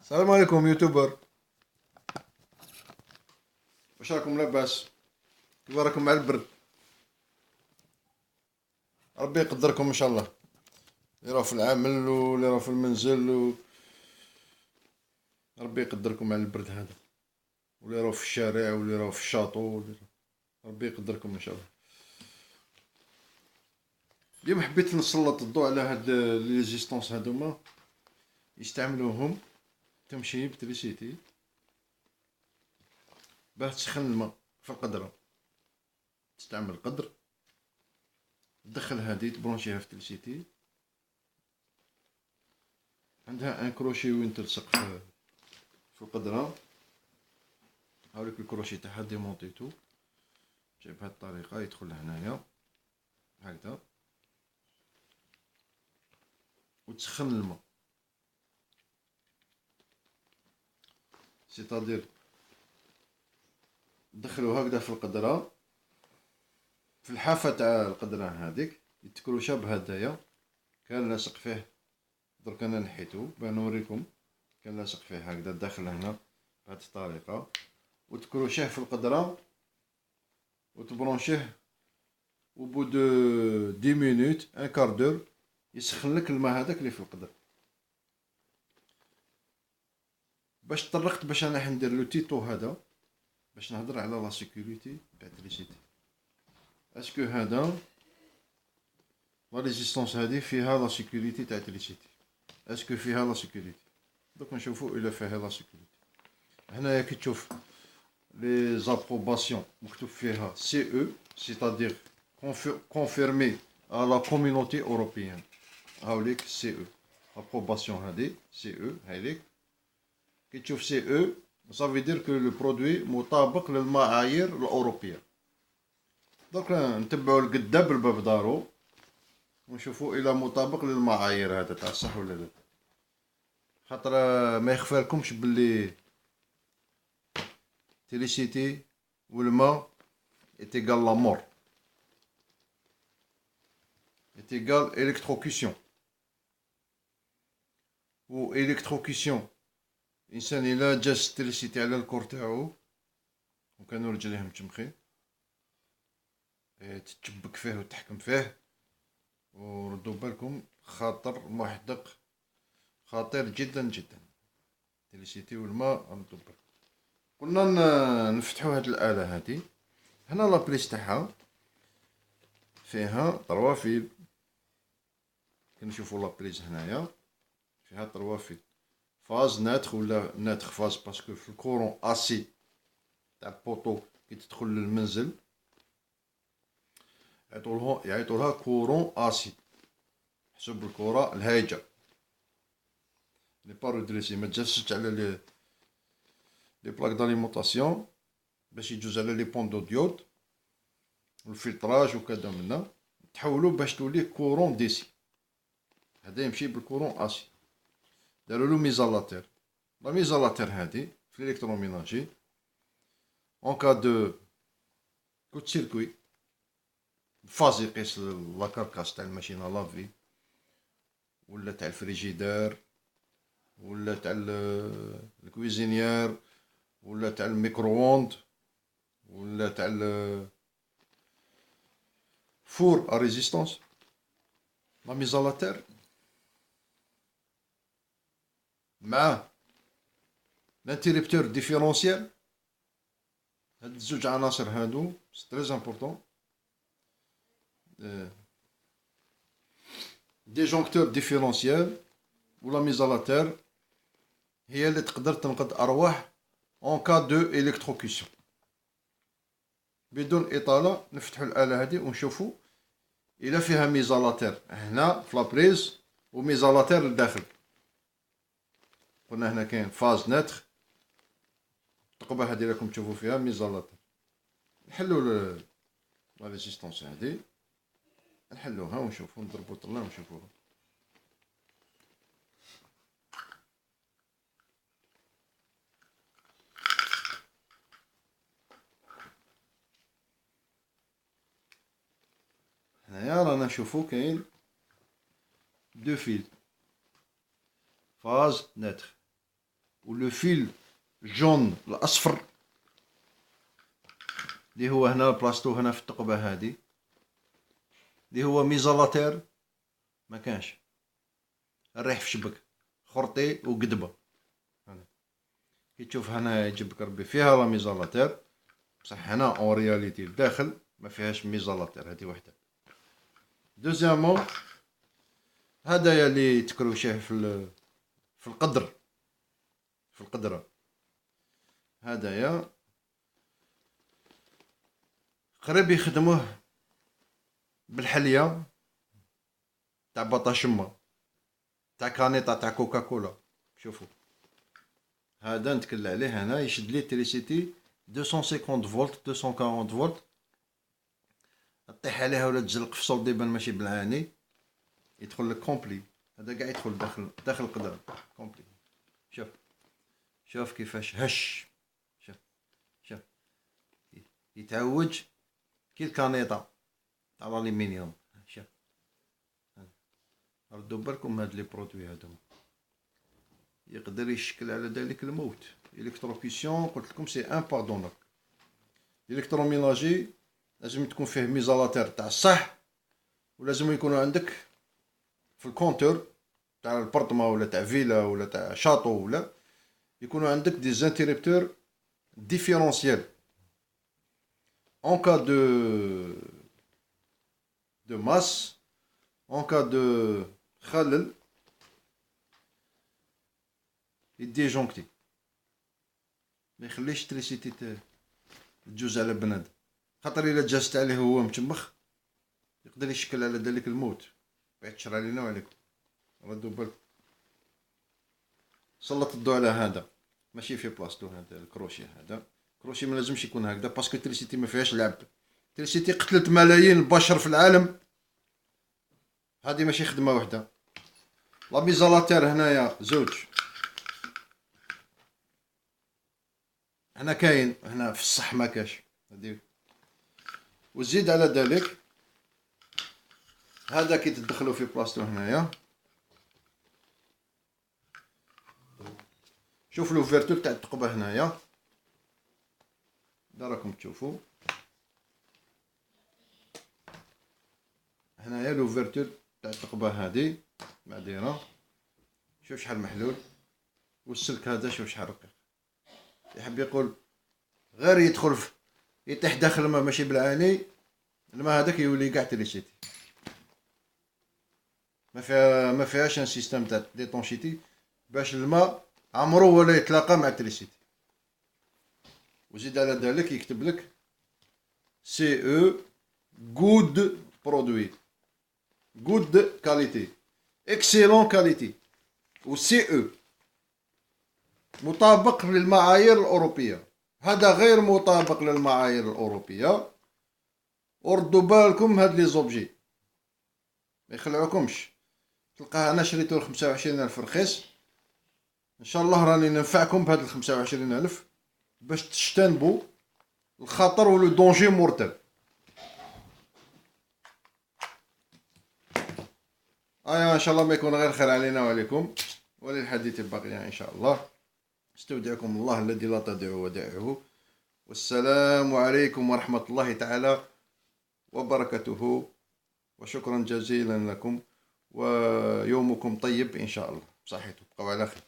السلام عليكم يوتيوبر. واش راكم لاباس؟ كيف راكم مع البرد؟ ربي يقدركم ان شاء الله، اللي راه في العمل واللي راه في المنزل ربي يقدركم مع البرد هذا، واللي راه في الشارع واللي راه في الشاطو ربي يقدركم ان شاء الله. اليوم حبيت نسلط الضوء على هاد لي ريزيستونس هادوما يستعملوهم تمشي بتريسيتي باه تسخن الماء في القدرة. تستعمل قدر، تدخل هادي تبرونشيها في تريسيتي، عندها ان كروشي وين تلصق في القدرة. هاوليك الكروشي تاعها ديمونتيتو، جاي بهاد الطريقة يدخل لهنايا هكذا، وتسخن الماء. سيتادير تدخلو هكذا في القدرة، في الحافة تاع القدرة هاديك يتكروشا بهدايا. كان لاصق فيه، درك انا نحيتو باه نوريكم. كان لاصق فيه هكذا داخل هنا بهاد الطريقة، وتكروشيه في القدرة وتبرونشيه، و بو دو 10 مينوت ان كاردور يسخن لك الماء هذاك اللي في القدر. باش طرقت باش انا حندير لو تيتو هذا باش نهضر على لا سيكوريتي تاع التريسيتي. اسكو هذا لا ريزيستونس هذه فيها لا سيكوريتي تاع التريسيتي؟ اسكو فيها لا سيكوريتي؟ دوك نشوفو الا فيها لا سيكوريتي. هنايا كي تشوف لي زابروباسيون مكتوب فيها سي او، سيتادير كونفيرمي à la communauté européenne. هاوليك سي او، ابروباسيون هادي سي او هايليك. كي تشوف سي او صافي دير كو لو برودوي مطابق للمعايير الاوروبيه. دوك نتبعو القدا بالباب دارو ونشوفو الى مطابق للمعايير هذا تاع الصح ولا لا. خاطر ما يخفالكمش باللي تيليسيتي والماء égal la mort égal électrocution. و électrocution الانسان الا جاز تيليسيتي على الكور تاعو وكانوا رجليه متمخين تتشبك فيه وتحكم فيه. وردوا بالكم خاطر محدق خطير جدا جدا تيليسيتي والماء. ردوا بالكم. قلنا نفتحوا هاد الآلة هادي. هنا لابريس تاعها فيها 3 فيل. كي نشوفوا لابريز هنايا فيها 3 فيل، فاز ناتخ ولا ناتخ فاز باسكو في الكورون اسي تاع البوطو كي تدخل للمنزل يعيطولها كورون اسي حسب الكرة الهايجة لي با رودريسي، ما تجسش على لي بلاك داليمونطاسيون باش يجوز على لي بون دو ديود والفلتراج وكذا منا تحولو باش تولي كورون ديسي. هذا يمشي بالكورون اسي. دارولو ميزالاتير. لا ميزالاتير هادي في الالكتروميناجي اون كا دو كوت سيركوي فاز يقيس لا كاركاس تاع الماشينه لافي ولا تاع الفريجيدار ولا تاع الكويزينيير ولا تاع الميكرووند ولا تاع الفور ا ريزيستونس. لا ميزالاتير مع لانتيريبتور ديفيرونسيال، هاد الزوج عناصر هادو سي تري امبورطون. ديجونكتور ديفيرونسيال ولا ميزالاتير هي اللي تقدر تنقذ ارواح اون كا دو الكتروكيسيون. بدون اطاله نفتحوا الاله هادي ونشوفوا الا فيها ميزالاتير هنا في لابريز وميزالاتير لداخل. قلنا هنا كاين فاز ناتخ، التقبه هادي راكم تشوفوا فيها ميزالاتير. نحلو لا ريزيستونس هادي، نحلوها ونشوفوا نضربوا طله ونشوفوها. هنايا رانا نشوفو كاين دو فيل فاز ناتخ. ولو فيل جون الاصفر اللي هو هنا بلاصتو هنا في الثقبه هذه اللي هو ميزالاتير ما كانش الريح في شبك خرطي وقدبه. كي تشوف هنا يجيبك ربي فيها لا ميزالاتير بصح هنا اون رياليتي الداخل ما فيهاش ميزالاتير. هذه وحده. دوزيامون هدايا اللي تكروشيه في القدر في القدره هدايا قريب يخدموه بالحليه تاع بطاشمه تاع كانيطه تاع كوكاكولا. شوفوا هذا نتكل عليه هنا يشد لي تريسيتي 250 فولت 240 فولت طيح عليها ولا تجلق في صلديبان ماشي بالعاني يدخل لك كومبلي. هذا قاع يدخل داخل القدره كومبلي. شوف كيفاش هش. شوف يتعوج كي الكانيطه تاع الالومنيوم. شوف ردوا بالكم هاد لي برودوي هادو يقدر يشكل على ذلك الموت. الكتروكيسيون قلت لكم سي امباردونابل. الالكتروميناجي لازم تكون فيه ميزالاتير تاع الصح ولازم يكونوا عندك في الكونتور تاع البارطما ولا تاع فيلا ولا تاع شاطو ولا يكونوا عندك دي زانتيريبتور ديفيرونسيال en cas de masse en cas de خلل يديجونكتي ما يخليش تريسيتي تجوز على بنادم خاطر الا جازت عليه هو متمخ يقدر يشكل على ذلك الموت. بعد شر علينا وعليكم ردوا بالكم. سلط الضوء على هذا ماشي في بلاصتو. هذا الكروشي هذا كروشي ما لازمش يكون هكذا باسكو تريسيتي ما فيهاش لعب. تريسيتي قتلت ملايين البشر في العالم. هذه ماشي خدمه وحده. لا ميزالاتير هنايا زوج هنا كاين هنا في الصح ما كاش. هذه وزيد على ذلك هذا كي تدخلوا في بلاصتو هنايا شوف لوفيرتور تاع الثقبه هنايا دا راكم تشوفوا هنايا لوفيرتور تاع الثقبه هذه معديره. شوف شحال محلول والسلك هذا شوف شحال رقيق. يحب يقول غير يدخل يطيح داخل الماء ماشي بالعاني الماء هذاك يولي كاع تريسيتي. ما فيهاش ان سيستم تاع ديطونشيتي باش الماء عمرو ولا يتلاقى مع تريسيتي. وزيد على ذلك يكتب لك سي او غود برودوي غود كاليتي اكسيلون كاليتي و سي او مطابق للمعايير الأوروبية. هذا غير مطابق للمعايير الأوروبية. وردوا بالكم هاد لي زوبجي ما يخلعوكمش. تلقاه انا شريته ل25,000 رخيص ان شاء الله راني ننفعكم بهاد ال25,000 باش تجتنبوا الخطر ولو دونجي مورتال. ان شاء الله ما يكون غير خير علينا وعليكم وللحديث باقي ان شاء الله. استودعكم الله الذي لا تضيع ودائعه والسلام عليكم ورحمة الله تعالى وبركاته وشكرا جزيلا لكم ويومكم طيب إن شاء الله. صحيتوا بقوا على خير.